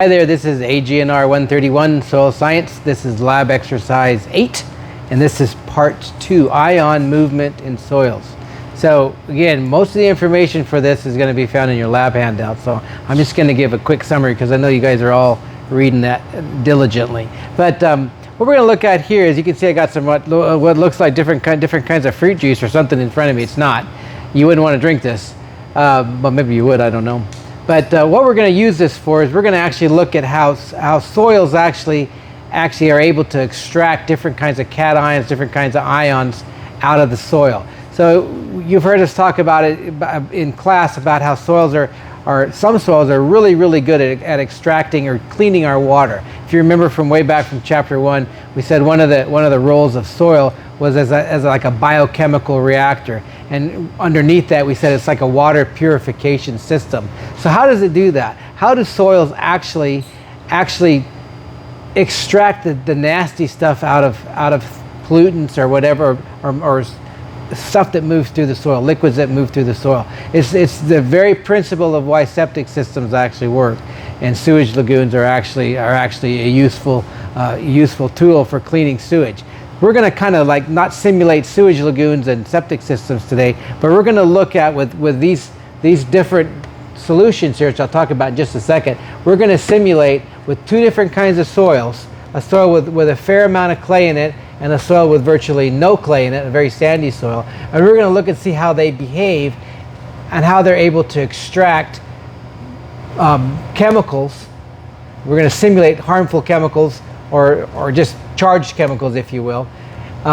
Hi there, this is AGNR 131 Soil Science. This is lab exercise 8, and this is part 2, ion movement in soils. So again, most of the information for this is going to be found in your lab handout. So I'm just going to give a quick summary because I know you guys are all reading that diligently. But what we're going to look at here is, you can see I got some what looks like different kinds of fruit juice or something in front of me. It's not. You wouldn't want to drink this, but maybe you would, I don't know. But what we're going to use this for is we're going to actually look at how soils actually are able to extract different kinds of cations, different kinds of ions out of the soil. So you've heard us talk about it in class about how soils some soils are really good at extracting or cleaning our water. If you remember from way back from chapter 1, we said one of the roles of soil was as like a biochemical reactor, and underneath that we said it's like a water purification system. So how does it do that? How do soils actually extract the nasty stuff out of pollutants or whatever, or stuff that moves through the soil, liquids that move through the soil? It's the very principle of why septic systems actually work, and sewage lagoons are actually a useful tool for cleaning sewage. We're going to kind of like not simulate sewage lagoons and septic systems today, but we're going to look at with these different solutions here, which I'll talk about in just a second. We're going to simulate with two different kinds of soils: a soil with a fair amount of clay in it, and a soil with virtually no clay in it, a very sandy soil. And we're going to look and see how they behave and how they're able to extract chemicals. We're going to simulate harmful chemicals or just charged chemicals, if you will,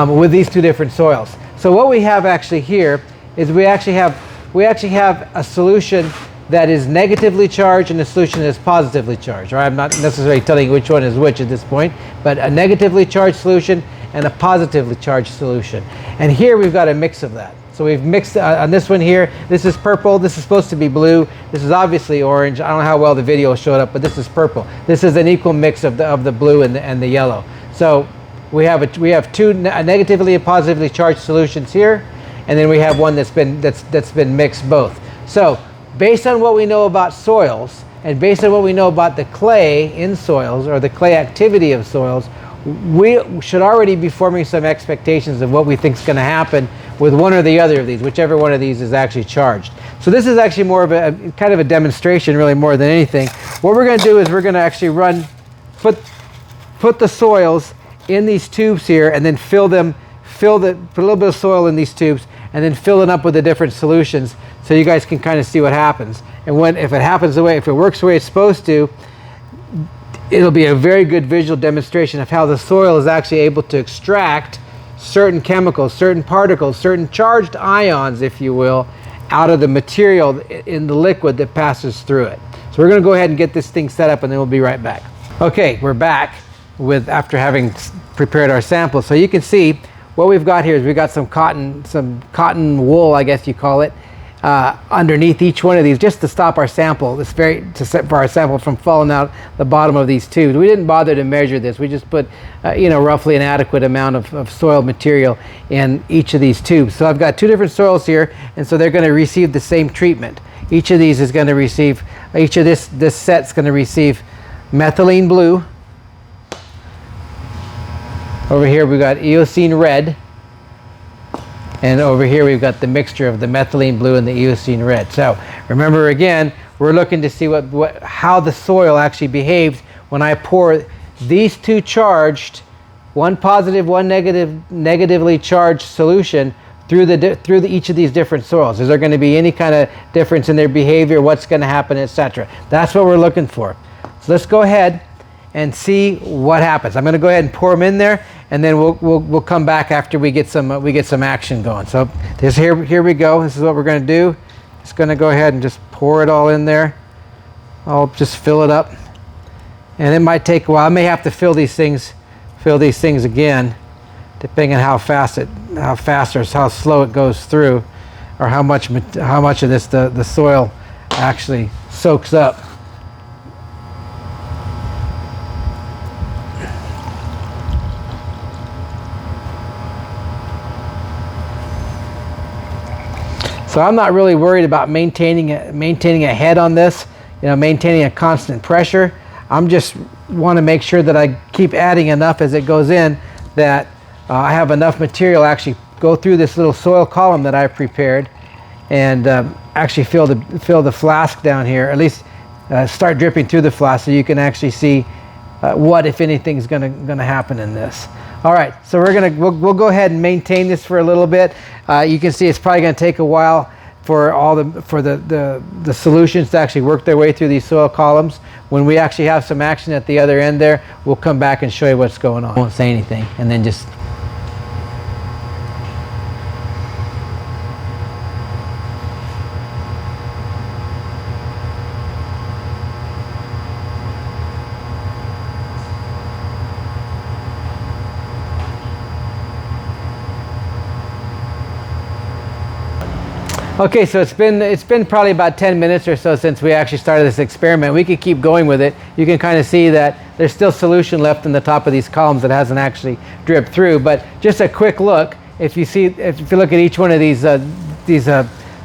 with these two different soils. So what we have actually here is we actually have a solution that is negatively charged and a solution that is positively charged. Or I'm not necessarily telling you which one is which at this point, but a negatively charged solution and a positively charged solution. And here we've got a mix of that. So we've mixed on this one here. This is purple. This is supposed to be blue. This is obviously orange. I don't know how well the video showed up, but this is purple. This is an equal mix of the blue and the yellow. So we have two negatively and positively charged solutions here, and then we have one that's been mixed both. So based on what we know about soils, and based on what we know about the clay in soils, or the clay activity of soils, we should already be forming some expectations of what we think is going to happen with one or the other of these, whichever one of these is actually charged. So this is actually more of a kind of a demonstration, really, more than anything. What we're going to do is we're going to actually put the soils in these tubes here, and then put a little bit of soil in these tubes, and then fill it up with the different solutions, so you guys can kind of see what happens. And if it works the way it's supposed to, it'll be a very good visual demonstration of how the soil is actually able to extract certain chemicals, certain particles, certain charged ions, if you will, out of the material in the liquid that passes through it. So we're going to go ahead and get this thing set up, and then we'll be right back. Okay, we're back after having prepared our sample. So you can see what we've got here is we've got some cotton wool, I guess you call it, underneath each one of these, just to stop our sample. For our sample from falling out the bottom of these tubes. We didn't bother to measure this. We just put roughly an adequate amount of soil material in each of these tubes. So I've got two different soils here, and so they're going to receive the same treatment. Each of these is going to receive, each of this set's going to receive methylene blue. Over here we've got Eocene red, and over here we've got the mixture of the methylene blue and the Eocene red. So remember, again, we're looking to see how the soil actually behaves when I pour these two charged, one positive, one negatively charged solution through each of these different soils. Is there going to be any kind of difference in their behavior? What's going to happen, etc.? That's what we're looking for. So let's go ahead and see what happens. I'm going to go ahead and pour them in there, and then we'll come back after we get some action going. So here we go. This is what we're going to do. Just going to go ahead and just pour it all in there. I'll just fill it up, and it might take a while. I may have to fill these things again, depending on how fast or how slow it goes through, or how much of this the soil actually soaks up. So I'm not really worried about maintaining a head on this, maintaining a constant pressure. I'm just want to make sure that I keep adding enough as it goes in, that I have enough material to actually go through this little soil column that I've prepared, and actually fill the flask down here, at least start dripping through the flask, so you can actually see what, if anything, is gonna happen in this. All right, so we'll go ahead and maintain this for a little bit. You can see it's probably going to take a while for the solutions to actually work their way through these soil columns. When we actually have some action at the other end there, we'll come back and show you what's going on. I won't say anything, and then just. Okay, so it's been probably about 10 minutes or so since we actually started this experiment. We could keep going with it. You can kind of see that there's still solution left in the top of these columns that hasn't actually dripped through. But just a quick look, if you look at each one of these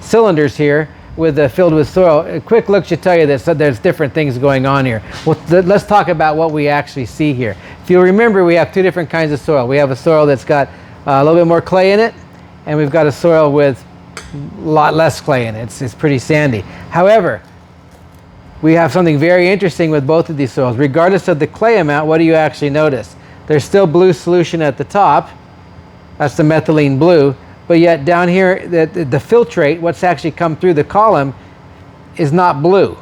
cylinders here filled with soil, a quick look should tell you that there's different things going on here. Well, let's talk about what we actually see here. If you remember, we have two different kinds of soil. We have a soil that's got a little bit more clay in it, and we've got a soil with a lot less clay in it. It's pretty sandy. However, we have something very interesting with both of these soils. Regardless of the clay amount, what do you actually notice? There's still blue solution at the top. That's the methylene blue. But yet down here, the filtrate, what's actually come through the column, is not blue.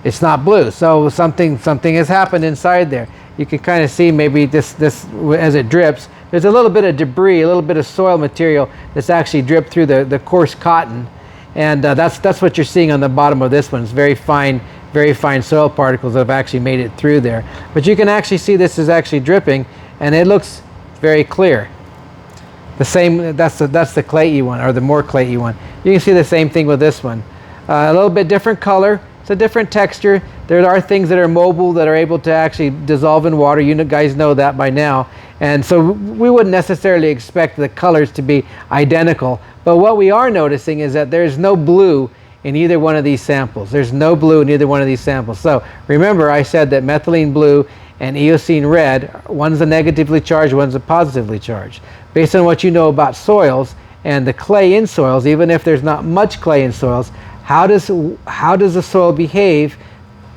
It's not blue. So something has happened inside there. You can kind of see maybe this as it drips. There's a little bit of debris, a little bit of soil material that's actually dripped through the coarse cotton, and that's what you're seeing on the bottom of this one. It's very fine soil particles that have actually made it through there. But you can actually see this is actually dripping, and it looks very clear. The same, that's the clayey one, or the more clayey one. You can see the same thing with this one. A little bit different color. It's a different texture. There are things that are mobile that are able to actually dissolve in water. You guys know that by now. And so we wouldn't necessarily expect the colors to be identical. But what we are noticing is that there's no blue in either one of these samples. There's no blue in either one of these samples. So remember, I said that methylene blue and eosine red, one's a negatively charged, one's a positively charged. Based on what you know about soils and the clay in soils, even if there's not much clay in soils, how does the soil behave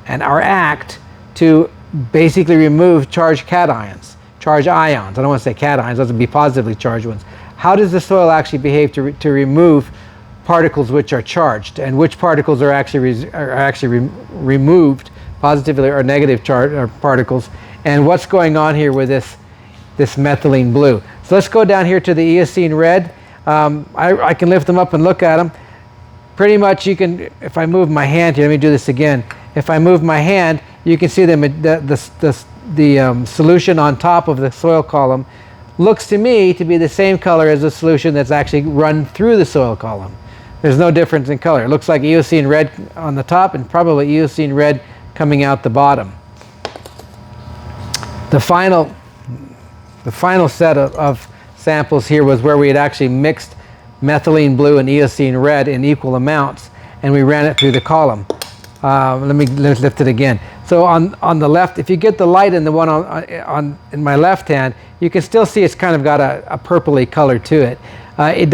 or act to basically remove charged cations, charged ions? I don't want to say cations; those would be positively charged ones. How does the soil actually behave to remove particles which are charged, and which particles are actually removed, positively or negative charged particles? And what's going on here with this methylene blue? So let's go down here to the eosine red. I can lift them up and look at them. Pretty much you can, if I move my hand here, let me do this again. If I move my hand, you can see the solution on top of the soil column looks to me to be the same color as the solution that's actually run through the soil column. There's no difference in color. It looks like eosine red on the top and probably eosine red coming out the bottom. The final set of samples here was where we had actually mixed methylene blue and eosine red in equal amounts, and we ran it through the column. Let's lift it again. So on the left, if you get the light in the one in my left hand, you can still see it's kind of got a purpley color to it. It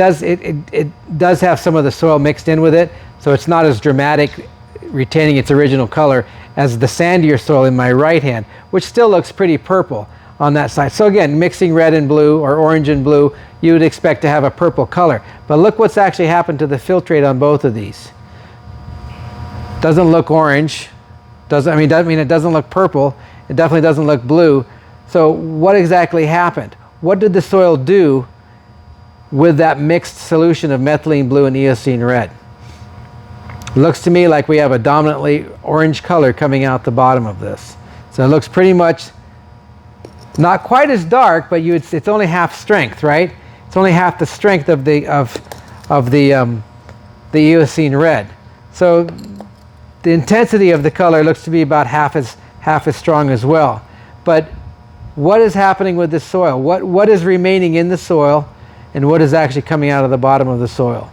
does have some of the soil mixed in with it, so it's not as dramatic, retaining its original color as the sandier soil in my right hand, which still looks pretty purple on that side. So again, mixing red and blue or orange and blue, you would expect to have a purple color. But look what's actually happened to the filtrate on both of these. Doesn't look orange. It doesn't look purple. It definitely doesn't look blue. So what exactly happened? What did the soil do with that mixed solution of methylene blue and eosine red? Looks to me like we have a dominantly orange color coming out the bottom of this. So it looks pretty much not quite as dark, but it's only half strength, right? It's only half the strength of the eosine red. So the intensity of the color looks to be about half as strong as well. But what is happening with this soil? What is remaining in the soil, and what is actually coming out of the bottom of the soil?